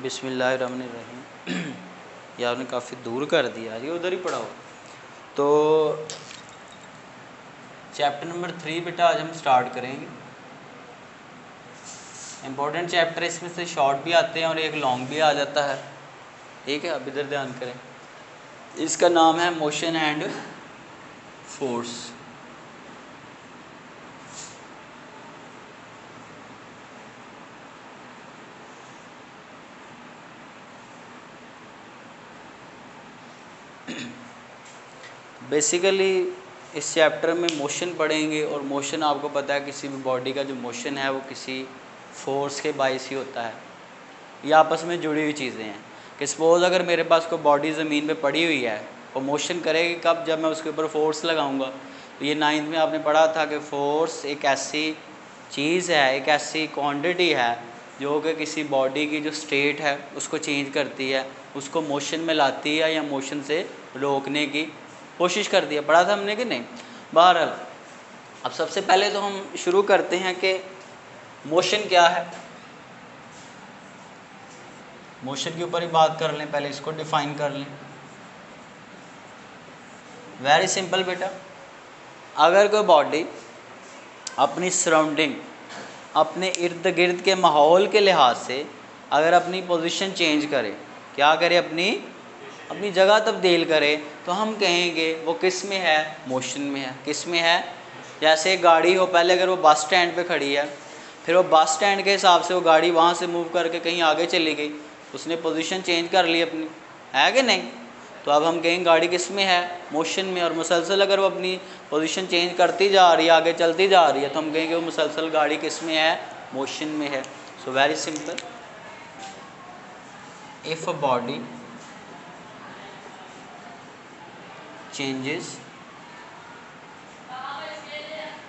बिस्मिल्लाहिर्रहमानिर्रहीम। ये आपने काफ़ी दूर कर दिया, ये उधर ही पढ़ा हो। तो चैप्टर नंबर 3 बेटा आज हम स्टार्ट करेंगे। इम्पोर्टेंट चैप्टर इसमें से शॉर्ट भी आते हैं और एक लॉन्ग भी आ जाता है। ठीक है, अब इधर ध्यान करें। इसका नाम है मोशन एंड फोर्स। बेसिकली इस चैप्टर में मोशन पढ़ेंगे और मोशन आपको पता है किसी भी बॉडी का जो मोशन है वो किसी फोर्स के बायस ही होता है। ये आपस में जुड़ी हुई चीज़ें हैं कि सपोज़ अगर मेरे पास कोई बॉडी ज़मीन पे पड़ी हुई है वो मोशन करेगी कब, जब मैं उसके ऊपर फोर्स लगाऊंगा। तो ये 9th में आपने पढ़ा था कि फोर्स एक ऐसी चीज़ है, एक ऐसी क्वांटिटी है जो कि किसी बॉडी की जो स्टेट है उसको चेंज करती है, उसको मोशन में लाती है या मोशन से रोकने की कोशिश करती है। पढ़ा था हमने कि नहीं। बहरहाल अब सबसे पहले तो हम शुरू करते हैं कि मोशन क्या है। मोशन के ऊपर ही बात कर लें, पहले इसको डिफाइन कर लें। वेरी सिंपल बेटा, अगर कोई बॉडी अपनी सराउंडिंग, अपने इर्द गिर्द के माहौल के लिहाज से अगर अपनी पोजीशन चेंज करे, क्या करे, अपनी जगह तब्दील करे, तो हम कहेंगे वो किस में है, मोशन में है। किस में है? जैसे गाड़ी हो, पहले अगर वो बस स्टैंड पे खड़ी है, फिर वो बस स्टैंड के हिसाब से वो गाड़ी वहाँ से मूव करके कहीं आगे चली गई, उसने पोजीशन चेंज कर ली अपनी, है कि नहीं। तो अब हम कहेंगे गाड़ी किस में है, मोशन में। और मुसलसल अगर वो अपनी पोजीशन चेंज करती जा रही है, आगे चलती जा रही है, तो हम कहेंगे वो मुसलसल गाड़ी किस में है, मोशन में है। So very simple, if a body changes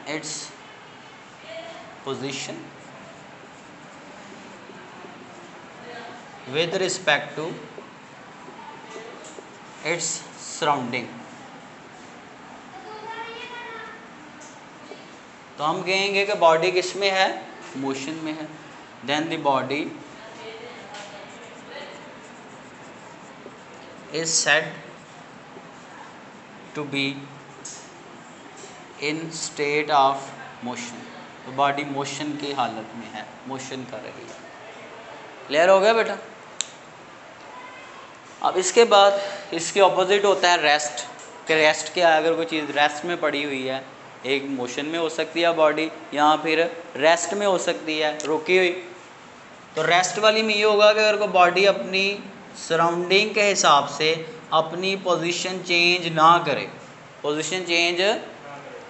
its position with respect to its surrounding, तो हम कहेंगे कि बॉडी किस में है, मोशन में है। Then the body is said to be in state of motion, तो बॉडी मोशन की हालत में है, मोशन कर रही है। क्लियर हो गया बेटा। अब इसके बाद इसके ऑपोजिट होता है रेस्ट। कि रेस्ट क्या है, अगर कोई चीज़ रेस्ट में पड़ी हुई है, एक मोशन में हो सकती है बॉडी, या फिर रेस्ट में हो सकती है, रुकी हुई। तो रेस्ट वाली में ये होगा कि अगर कोई बॉडी अपनी सराउंडिंग के हिसाब से अपनी पोजीशन चेंज ना करे, पोजीशन चेंज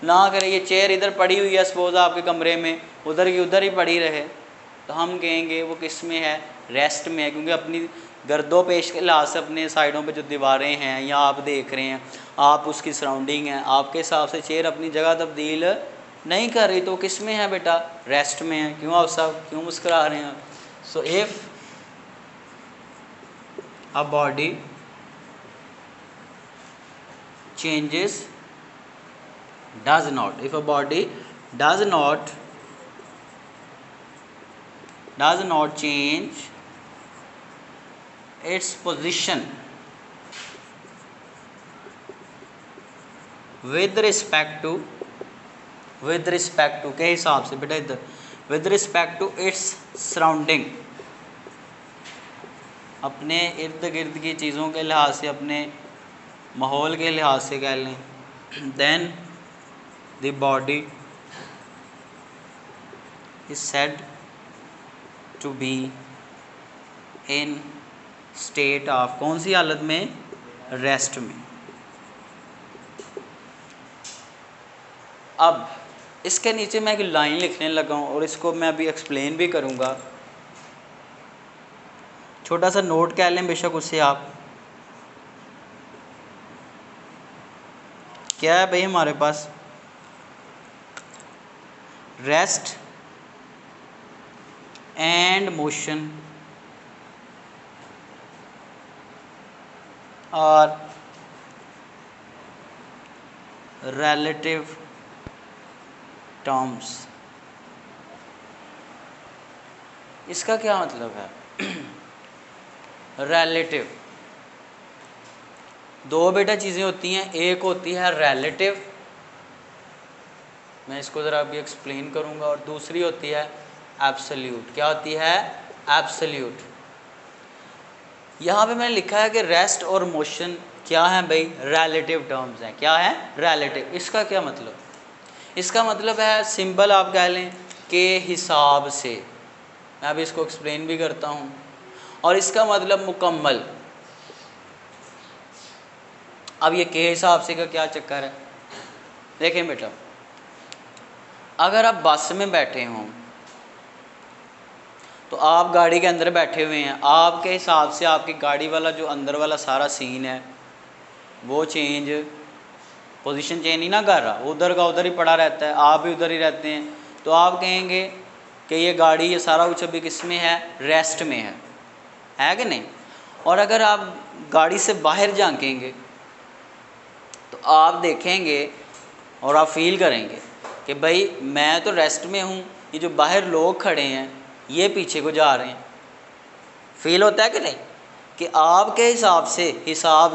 ना करे, ये चेयर इधर पड़ी हुई है सपोज आपके कमरे में, उधर की उधर ही पड़ी रहे, तो हम कहेंगे वो किस में है, रेस्ट में है। क्योंकि अपनी गर्दो पेश के लिहाज से अपने साइडों पे जो दीवारें हैं या आप देख रहे हैं, आप उसकी सराउंडिंग है, आपके हिसाब से चेयर अपनी जगह तब्दील नहीं कर रही, तो किस में है बेटा, रेस्ट में है। क्यों आप सब क्यों मुस्कुरा रहे हैं? So if a body changes does not, if a body does not change its position with respect to के हिसाब से बेटा, इधर with respect to its surrounding, अपने इर्द गिर्द की चीज़ों के लिहाज से, अपने माहौल के लिहाज से कह लें, then the body is said to be in state of, कौन सी हालत में, रेस्ट में। अब इसके नीचे मैं एक लाइन लिखने लगा हूँ और इसको मैं अभी एक्सप्लेन भी करूँगा। छोटा सा नोट कह लें बेशक उससे आप, क्या है भाई हमारे पास, रेस्ट एंड मोशन और relative terms। इसका क्या मतलब है? रिलेटिव। दो बेटा चीज़ें होती हैं, एक होती है रिलेटिव, मैं इसको ज़रा अभी एक्सप्लेन करूँगा, और दूसरी होती है एब्सोल्यूट। क्या होती है? एब्सोल्यूट। यहाँ पे मैंने लिखा है कि रेस्ट और मोशन क्या है भाई? रिलेटिव टर्म्स हैं। क्या है? रिलेटिव। इसका क्या मतलब? इसका मतलब है सिंपल आप कह लें के हिसाब से। मैं अभी इसको एक्सप्लेन भी करता हूँ। और इसका मतलब मुकम्मल। अब ये के हिसाब से का क्या चक्कर है? देखें बेटा, अगर आप बस में बैठे हों तो आप गाड़ी के अंदर बैठे हुए हैं, आपके हिसाब से आपकी गाड़ी वाला जो अंदर वाला सारा सीन है वो चेंज, पोजीशन चेंज नहीं ना कर रहा, उधर का उधर ही पड़ा रहता है, आप भी उधर ही रहते हैं। तो आप कहेंगे कि ये गाड़ी, ये सारा कुछ अभी किस में है? रेस्ट में है कि नहीं? और अगर आप गाड़ी से बाहर झांकेंगे तो आप देखेंगे और आप फील करेंगे कि भाई मैं तो रेस्ट में हूँ, ये जो बाहर लोग खड़े हैं ये पीछे को जा रहे हैं। फील होता है कि नहीं? कि आपके हिसाब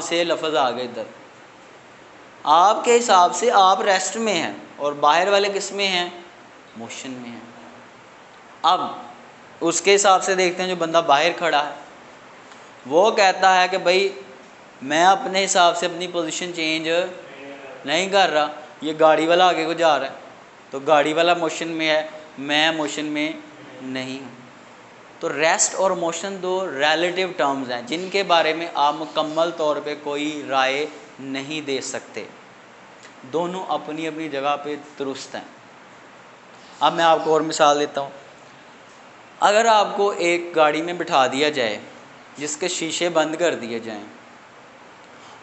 से लफ्ज़ आ गए इधर, आपके हिसाब से आप रेस्ट में हैं और बाहर वाले किस में हैं? मोशन में हैं। अब उसके हिसाब से देखते हैं, जो बंदा बाहर खड़ा है वो कहता है कि भाई मैं अपने हिसाब से अपनी पोजीशन चेंज नहीं कर रहा, ये गाड़ी वाला आगे को जा रहा है, तो गाड़ी वाला मोशन में है, मैं मोशन में नहीं हूँ। तो रेस्ट और मोशन दो रिलेटिव टर्म्स हैं जिनके बारे में आप मुकम्मल तौर पे कोई राय नहीं दे सकते। दोनों अपनी अपनी जगह पे दुरुस्त हैं। अब मैं आपको और मिसाल देता हूँ। अगर आपको एक गाड़ी में बिठा दिया जाए जिसके शीशे बंद कर दिए जाएं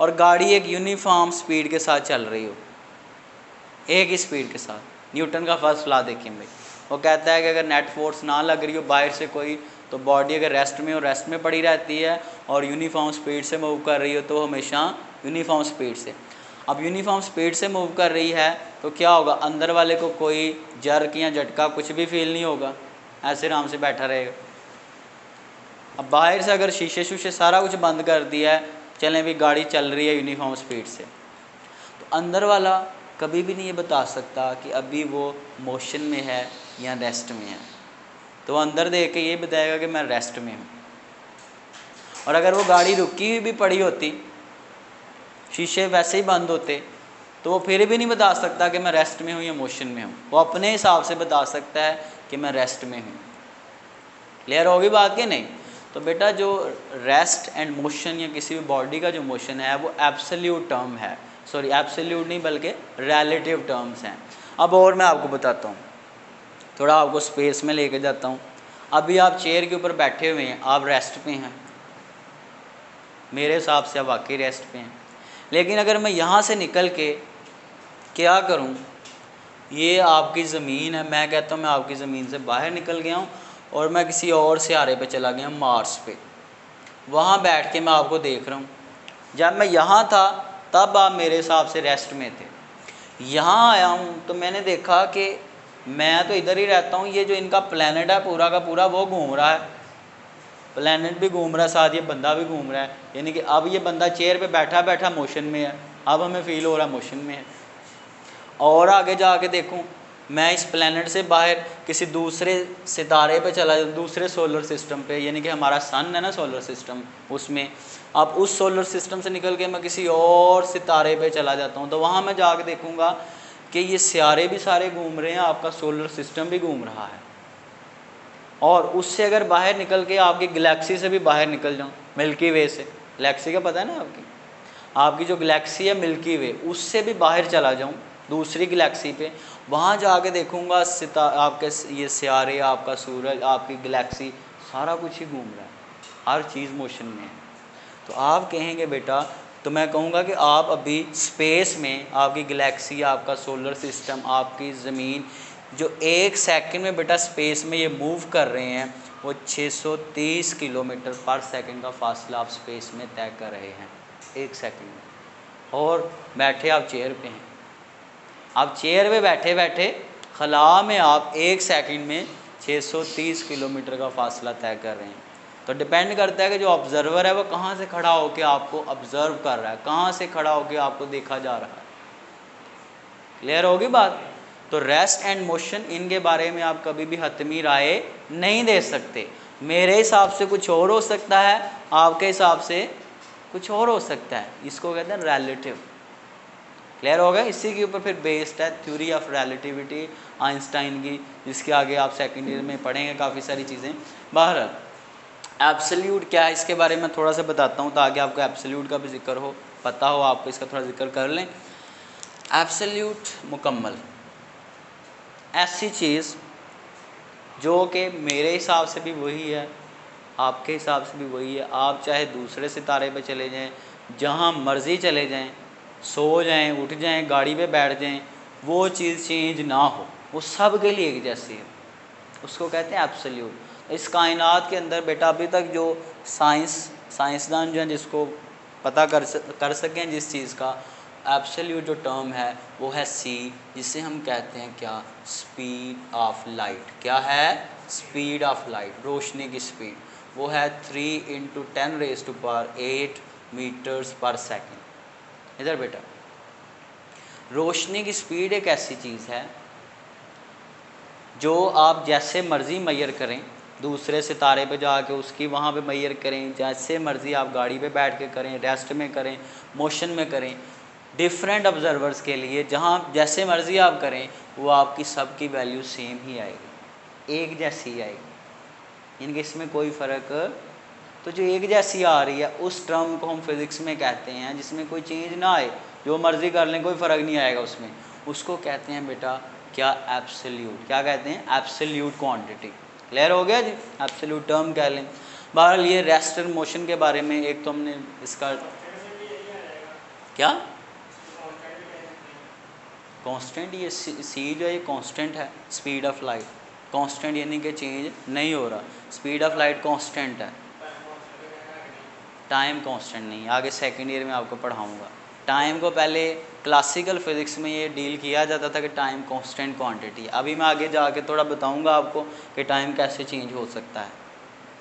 और गाड़ी एक यूनिफॉर्म स्पीड के साथ चल रही हो, एक ही स्पीड के साथ, न्यूटन का फर्स्ट लॉ देखें भाई, वो कहता है कि अगर नेट फोर्स ना लग रही हो बाहर से कोई, तो बॉडी अगर रेस्ट में हो रेस्ट में पड़ी रहती है, और यूनिफॉर्म स्पीड से मूव कर रही हो तो हमेशा यूनिफॉर्म स्पीड से। अब यूनिफॉर्म स्पीड से मूव कर रही है तो क्या होगा? अंदर वाले को कोई जर्क या झटका कुछ भी फील नहीं होगा, ऐसे आराम से बैठा रहेगा। अब बाहर से अगर शीशे शूशे सारा कुछ बंद कर दिया है, चलें भी गाड़ी चल रही है यूनिफॉर्म स्पीड से, तो अंदर वाला कभी भी नहीं ये बता सकता कि अभी वो मोशन में है या रेस्ट में है। तो अंदर देख के ये बताएगा कि मैं रेस्ट में हूँ। और अगर वो गाड़ी रुकी हुई भी पड़ी होती, शीशे वैसे ही बंद होते, तो वो फिर भी नहीं बता सकता कि मैं रेस्ट में हूँ या मोशन में हूँ। वो अपने हिसाब से बता सकता है कि मैं रेस्ट में हूँ। क्लियर होगी बात कि नहीं? तो बेटा जो रेस्ट एंड मोशन या किसी भी बॉडी का जो मोशन है वो एब्सोल्यूट टर्म है, सॉरी एब्सोल्यूट नहीं बल्कि रिलेटिव टर्म्स हैं। अब और मैं आपको बताता हूँ, थोड़ा आपको स्पेस में लेके जाता हूँ। अभी आप चेयर के ऊपर बैठे हुए हैं, आप रेस्ट पे हैं, मेरे हिसाब से आप वाकई रेस्ट पे हैं। लेकिन अगर मैं यहाँ से निकल के क्या करूँ, ये आपकी ज़मीन है, मैं कहता हूँ मैं आपकी ज़मीन से बाहर निकल गया हूँ और मैं किसी और सियारे पे चला गया, मार्स पे, वहाँ बैठ के मैं आपको देख रहा हूँ। जब मैं यहाँ था तब आप मेरे हिसाब से रेस्ट में थे, यहाँ आया हूँ तो मैंने देखा कि मैं तो इधर ही रहता हूँ, ये जो इनका प्लैनेट है पूरा का पूरा वो घूम रहा है, प्लैनेट भी घूम रहा है, साथ ये बंदा भी घूम रहा है। यानी कि अब ये बंदा चेयर पे बैठा बैठा मोशन में है, अब हमें फील हो रहा है मोशन में है। और आगे जाके देखूं, मैं इस प्लैनेट से बाहर किसी दूसरे सितारे पे चला जाऊँ, दूसरे सोलर सिस्टम पे, यानी कि हमारा सन है ना सोलर सिस्टम, उसमें अब उस सोलर सिस्टम से निकल के मैं किसी और सितारे पे चला जाता हूँ, तो वहाँ मैं जाके देखूँगा कि ये सियारे भी सारे घूम रहे हैं, आपका सोलर सिस्टम भी घूम रहा है। और उससे अगर बाहर निकल के आपकी गैलेक्सी से भी बाहर निकल जाऊँ, मिल्की वे से, गैलेक्सी का पता है ना आपकी जो गैलेक्सी है मिल्की वे, उससे भी बाहर चला जाऊँ दूसरी गैलेक्सी पे, वहाँ जाके देखूँगा आपके ये सियारे, आपका सूरज, आपकी गैलेक्सी, सारा कुछ ही घूम रहा है, हर चीज़ मोशन में है। तो आप कहेंगे बेटा, तो मैं कहूँगा कि आप अभी स्पेस में, आपकी गैलेक्सी, आपका सोलर सिस्टम, आपकी ज़मीन जो एक सेकंड में बेटा स्पेस में ये मूव कर रहे हैं, वो 630 किलोमीटर पर सेकंड का फासला आप स्पेस में तय कर रहे हैं एक सेकंड में। और बैठे आप चेयर पे हैं, आप चेयर पे बैठे बैठे खला में आप एक सेकंड में 630 किलोमीटर का फासला तय कर रहे हैं। तो डिपेंड करता है कि जो ऑब्जर्वर है वो कहाँ से खड़ा होकर आपको ऑब्जर्व कर रहा है, कहाँ से खड़ा होकर आपको देखा जा रहा है। क्लियर होगी बात? तो रेस्ट एंड मोशन, इनके बारे में आप कभी भी हतमी राय नहीं दे सकते। मेरे हिसाब से कुछ और हो सकता है, आपके हिसाब से कुछ और हो सकता है, इसको कहते हैं रिलेटिव। क्लियर हो गया? इसी के ऊपर फिर बेस्ड है थ्योरी ऑफ रिलेटिविटी आइंस्टाइन की, जिसके आगे आप सेकेंड ईयर में पढ़ेंगे काफ़ी सारी चीज़ें। बहरहाल एब्सोल्यूट क्या है इसके बारे में थोड़ा सा बताता हूँ, ताकि आपको एब्सोल्यूट का भी जिक्र हो, पता हो आपको, इसका थोड़ा जिक्र कर लें। एब्सोल्यूट मुकम्मल ऐसी चीज़ जो कि मेरे हिसाब से भी वही है, आपके हिसाब से भी वही है। आप चाहे दूसरे सितारे पे चले जाएं, जहाँ मर्ज़ी चले जाएं, सो जाएं, उठ जाएं, गाड़ी पे बैठ जाएं, वो चीज़ चेंज ना हो, वो सब के लिए एक जैसी है, उसको कहते हैं एब्सोल्यूट। इस कायनात के अंदर बेटा अभी तक जो साइंसदान जो हैं, जिसको पता कर सकें जिस चीज़ का, एब्सोल्यूट जो टर्म है वो है सी, जिसे हम कहते हैं क्या, स्पीड ऑफ लाइट। क्या है? स्पीड ऑफ लाइट, रोशनी की स्पीड। वो है 3 × 10⁸ मीटर्स पर सेकेंड। इधर बेटा, रोशनी की स्पीड एक ऐसी चीज़ है जो आप जैसे मर्ज़ी मैयर करें, दूसरे सितारे पे जाके उसकी वहाँ पे मैयर करें, जैसे मर्ज़ी आप गाड़ी पे बैठ के करें, रेस्ट में करें, मोशन में करें, डिफरेंट ऑब्जर्वर्स के लिए जहाँ जैसे मर्ज़ी आप करें, वो आपकी सब की वैल्यू सेम ही आएगी, एक जैसी ही आएगी, इनके इसमें कोई फ़र्क। तो जो एक जैसी आ रही है उस टर्म को हम फिज़िक्स में कहते हैं, जिसमें कोई चेंज ना आए, जो मर्ज़ी कर लें कोई फ़र्क नहीं आएगा उसमें, उसको कहते हैं बेटा क्या, एब्सोल्यूट। क्या कहते हैं? Absolute quantity. क्लियर हो गया जी? एब्सोल्यूट टर्म कह लें। बहरहाल ये रेस्ट एंड मोशन के बारे में एक तो हमने इसका क्या कांस्टेंट, ये सी जो है ये कांस्टेंट है, स्पीड ऑफ लाइट कांस्टेंट, यानी कि चेंज नहीं हो रहा। स्पीड ऑफ लाइट कांस्टेंट है, टाइम कांस्टेंट नहीं। आगे सेकंड ईयर में आपको पढ़ाऊंगा। टाइम को पहले क्लासिकल फिज़िक्स में ये डील किया जाता था कि टाइम कांस्टेंट क्वांटिटी। अभी मैं आगे जाके थोड़ा बताऊंगा आपको कि टाइम कैसे चेंज हो सकता है,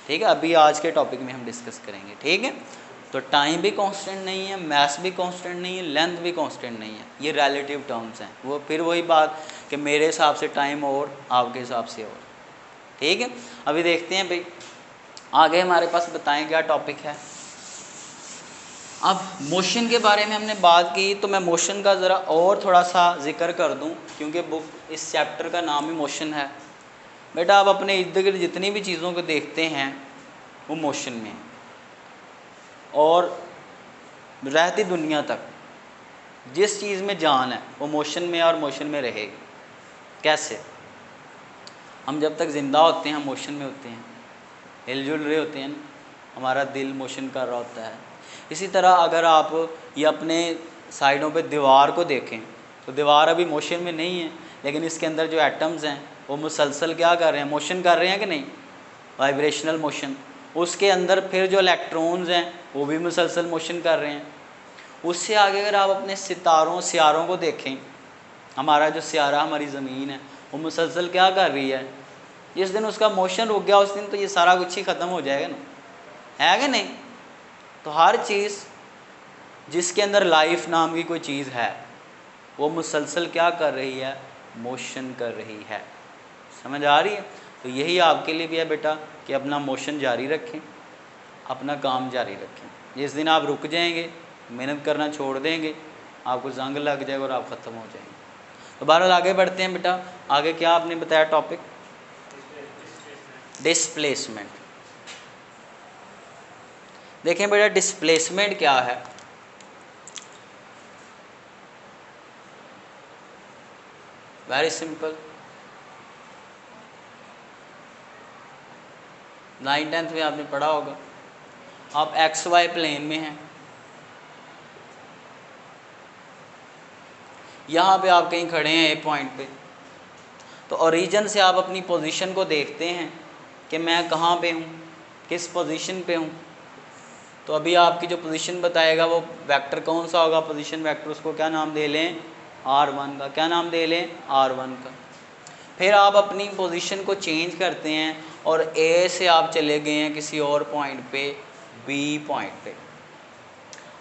ठीक है? अभी आज के टॉपिक में हम डिस्कस करेंगे, ठीक है? तो टाइम भी कांस्टेंट नहीं है, मास भी कांस्टेंट नहीं है, लेंथ भी कांस्टेंट नहीं है, ये रिलेटिव टर्म्स हैं। वो फिर वही बात कि मेरे हिसाब से टाइम और आपके हिसाब से और, ठीक है? अभी देखते हैं भाई आगे हमारे पास, बताएं क्या टॉपिक है। अब मोशन के बारे में हमने बात की, तो मैं मोशन का ज़रा और थोड़ा सा जिक्र कर दूं, क्योंकि बुक इस चैप्टर का नाम ही मोशन है। बेटा आप अपने इर्द गिर्द जितनी भी चीज़ों को देखते हैं वो मोशन में है, और रहती दुनिया तक जिस चीज़ में जान है वो मोशन में और मोशन में रहेगी। कैसे? हम जब तक ज़िंदा होते हैं हम मोशन में होते हैं, हिलजुल रहे होते हैं, हमारा दिल मोशन कर रहा होता है। इसी तरह अगर आप ये अपने साइडों पे दीवार को देखें तो दीवार अभी मोशन में नहीं है, लेकिन इसके अंदर जो एटम्स हैं वो मुसलसल क्या कर रहे हैं, मोशन कर रहे हैं कि नहीं, वाइब्रेशनल मोशन। उसके अंदर फिर जो इलेक्ट्रॉन्स हैं वो भी मुसलसल मोशन कर रहे हैं। उससे आगे अगर आप अपने सियारों को देखें, हमारा जो सियारा हमारी ज़मीन है वो मुसलसल क्या कर रही है। जिस दिन उसका मोशन रुक गया उस दिन तो ये सारा कुछ ही ख़त्म हो जाएगा ना, है कि नहीं? तो हर चीज़ जिसके अंदर लाइफ नाम की कोई चीज़ है वो मुसलसल क्या कर रही है, मोशन कर रही है। समझ आ रही है? तो यही आपके लिए भी है बेटा कि अपना मोशन जारी रखें, अपना काम जारी रखें। जिस दिन आप रुक जाएंगे, मेहनत करना छोड़ देंगे, आपको जंग लग जाएगा और आप ख़त्म हो जाएंगे। तो बहरहाल आगे बढ़ते हैं बेटा। आगे क्या आपने बताया टॉपिक? डिस्प्लेसमेंट। देखें बेटा डिस्प्लेसमेंट क्या है। वेरी सिंपल, 9th-10th में आपने पढ़ा होगा। आप XY प्लेन में हैं, यहाँ पे आप कहीं खड़े हैं एक पॉइंट पे, तो ओरिजिन से आप अपनी पोजीशन को देखते हैं कि मैं कहाँ पे हूँ, किस पोजीशन पे हूँ। तो अभी आपकी जो पोजीशन बताएगा वो वेक्टर कौन सा होगा, पोजीशन वेक्टर, उसको क्या नाम दे लें, R1 का। क्या नाम दे लें, R1 का। फिर आप अपनी पोजीशन को चेंज करते हैं और ए से आप चले गए हैं किसी और पॉइंट पे बी पॉइंट पे,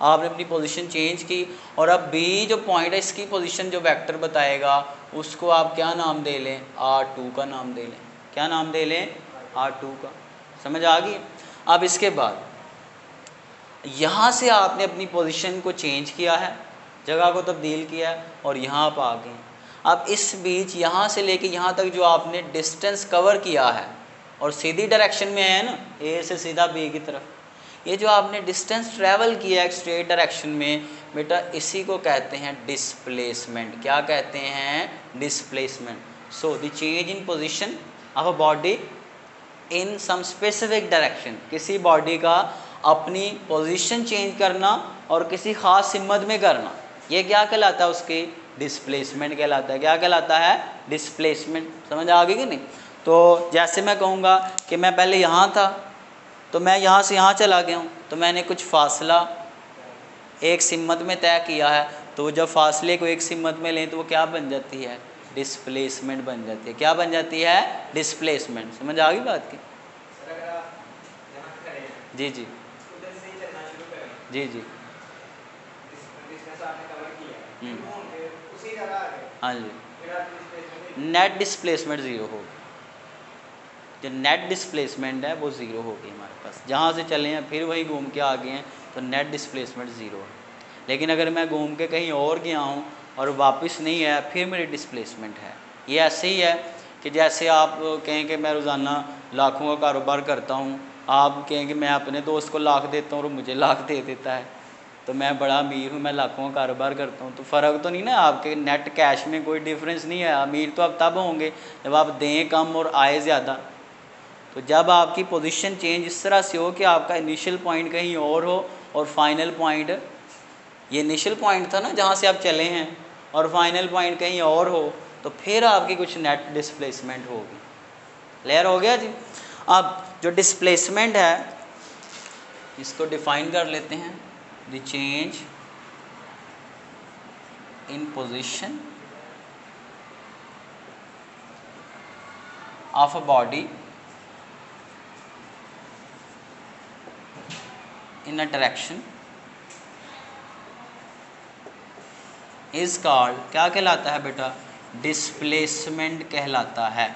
आपने अपनी पोजीशन चेंज की और अब बी जो पॉइंट है इसकी पोजीशन जो वेक्टर बताएगा उसको आप क्या नाम दे लें, R2 का नाम दे लें। क्या नाम दे लें, R2 का। समझ आ गई। अब इसके बाद यहाँ से आपने अपनी पोजीशन को चेंज किया है, जगह को तब्दील किया है और यहाँ आप आ गए। अब इस बीच यहाँ से लेके यहाँ तक जो आपने डिस्टेंस कवर किया है और सीधी डायरेक्शन में है ना, ए से सीधा बी की तरफ, ये जो आपने डिस्टेंस ट्रैवल किया है स्ट्रेट डायरेक्शन में बेटा, इसी को कहते हैं डिस्प्लेसमेंट। क्या कहते हैं, displacement. So the change in position of a body in some specific direction, किसी बॉडी का अपनी पोजीशन चेंज करना और किसी ख़ास हिम्मत में करना, ये क्या कहलाता है, उसकी डिस्प्लेसमेंट कहलाता है। क्या कहलाता है, डिस्प्लेसमेंट। समझ आ गई कि नहीं। तो जैसे मैं कहूँगा कि मैं पहले यहाँ था तो मैं यहाँ से यहाँ चला गया हूँ, तो मैंने कुछ फासला एक सिम्मत में तय किया है, तो जब फासले को एक सिम्मत में लें तो वो क्या बन जाती है, डिस्प्लेसमेंट बन जाती है। क्या बन जाती है, डिस्प्लेसमेंट। समझ आ गई बात की। जी जी जी जी हाँ जी, नेट डिस्प्लेसमेंट ज़ीरो होगी। जो नेट डिस्प्लेसमेंट है वो ज़ीरो होगी हमारे पास। जहाँ से चले हैं फिर वही घूम के आ गए हैं तो नेट डिस्प्लेसमेंट ज़ीरो है। लेकिन अगर मैं घूम के कहीं और गया हूँ और वापस नहीं आया फिर मेरी डिस्प्लेसमेंट है। ये ऐसे ही है कि जैसे आप कहें कि मैं रोज़ाना लाखों का कारोबार करता हूँ, आप कहें कि मैं अपने दोस्त को लाख देता हूँ और मुझे लाख दे देता है, तो मैं बड़ा अमीर हूँ, मैं लाखों का कारोबार करता हूँ, तो फ़र्क तो नहीं ना, आपके नेट कैश में कोई डिफरेंस नहीं है। अमीर तो आप तब होंगे जब आप दें कम और आए ज़्यादा। तो जब आपकी पोजीशन चेंज इस तरह से हो कि आपका इनिशियल पॉइंट कहीं और हो और फाइनल पॉइंट, ये इनिशियल पॉइंट था ना जहाँ से आप चले हैं, और फाइनल पॉइंट कहीं और हो, तो फिर आपकी कुछ नेट डिस्प्लेसमेंट होगी। क्लियर हो गया जी। अब जो डिस्प्लेसमेंट है इसको डिफाइन कर लेते हैं, the change in position of a body in a direction is called, क्या कहलाता है बेटा, डिस्प्लेसमेंट कहलाता है।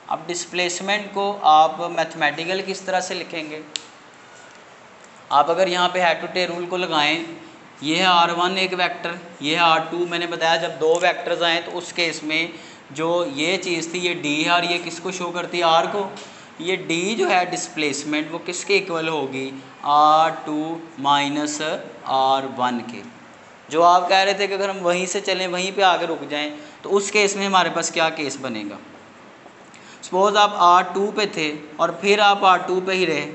अब डिस्प्लेसमेंट को आप मैथमेटिकल किस तरह से लिखेंगे, आप अगर यहाँ पे हेड टू टेल रूल को लगाएं, ये है R1 एक वेक्टर, ये है R2। मैंने बताया जब दो वेक्टर्स आए तो उस केस में जो ये चीज़ थी ये D है और ये किसको शो करती है, R को। ये D जो है डिस्प्लेसमेंट वो किसके इक्वल होगी, R2 माइनस R1 के। जो आप कह रहे थे कि अगर हम वहीं से चलें वहीं पे आगे रुक जाएं तो उस केस में हमारे पास क्या केस बनेगा। सपोज़ आप R2 पे थे और फिर आप R2 पे ही रहे,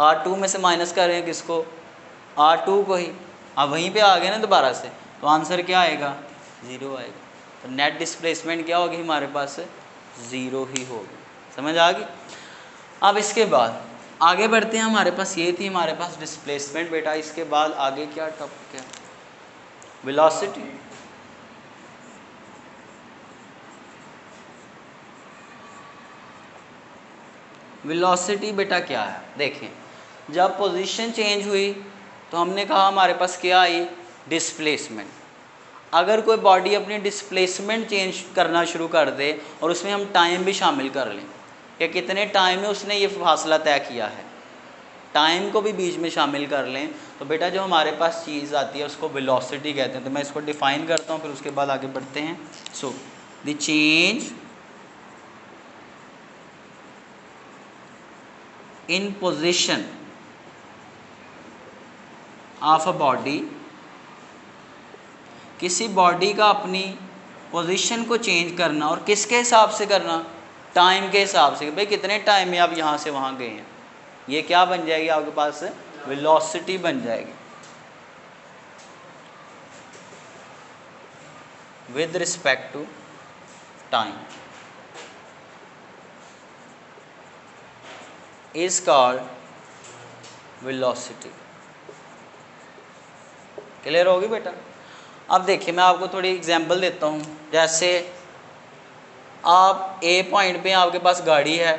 R2 में से माइनस कर रहे हैं किसको, R2 को ही। आप वहीं पे आ गए ना दोबारा से, तो आंसर क्या आएगा, ज़ीरो आएगा। तो नेट डिस्प्लेसमेंट क्या होगी हमारे पास, ज़ीरो ही होगी। समझ आ गई। अब इसके बाद आगे बढ़ते हैं, हमारे पास ये थी हमारे पास डिस्प्लेसमेंट बेटा। इसके बाद आगे क्या टॉपिक है, वेलोसिटी। वेलोसिटी बेटा क्या है, देखें जब पोजीशन चेंज हुई तो हमने कहा हमारे पास क्या आई, डिस्प्लेसमेंट। अगर कोई बॉडी अपनी डिस्प्लेसमेंट चेंज करना शुरू कर दे और उसमें हम टाइम भी शामिल कर लें कि कितने टाइम में उसने ये फासला तय किया है, टाइम को भी बीच में शामिल कर लें, तो बेटा जो हमारे पास चीज़ आती है उसको वेलोसिटी कहते हैं। तो मैं इसको डिफ़ाइन करता हूँ फिर उसके बाद आगे बढ़ते हैं। सो the change in position of a body, किसी बॉडी का अपनी पोजीशन को चेंज करना और किसके हिसाब से करना, टाइम के हिसाब से। भाई कितने टाइम में आप यहाँ से वहाँ गए हैं, ये क्या बन जाएगी आपके पास, वेलोसिटी बन जाएगी with respect to time, is called velocity. Clear होगी बेटा। अब देखिए मैं आपको थोड़ी एग्जांपल देता हूँ। जैसे आप ए पॉइंट पे आपके पास गाड़ी है,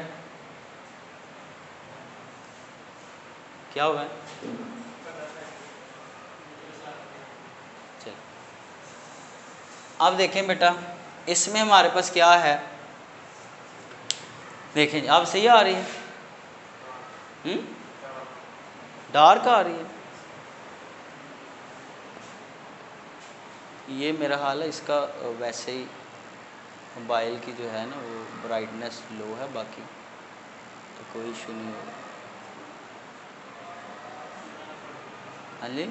क्या हुआ है? चल अब देखें बेटा, इसमें हमारे पास क्या है, देखें अब सही आ रही है, डार्क आ रही है। ये मेरा हाल है इसका, वैसे ही मोबाइल की जो है ना वो ब्राइटनेस लो है, बाकी तो कोई इशू नहीं होगा। हाँ जी।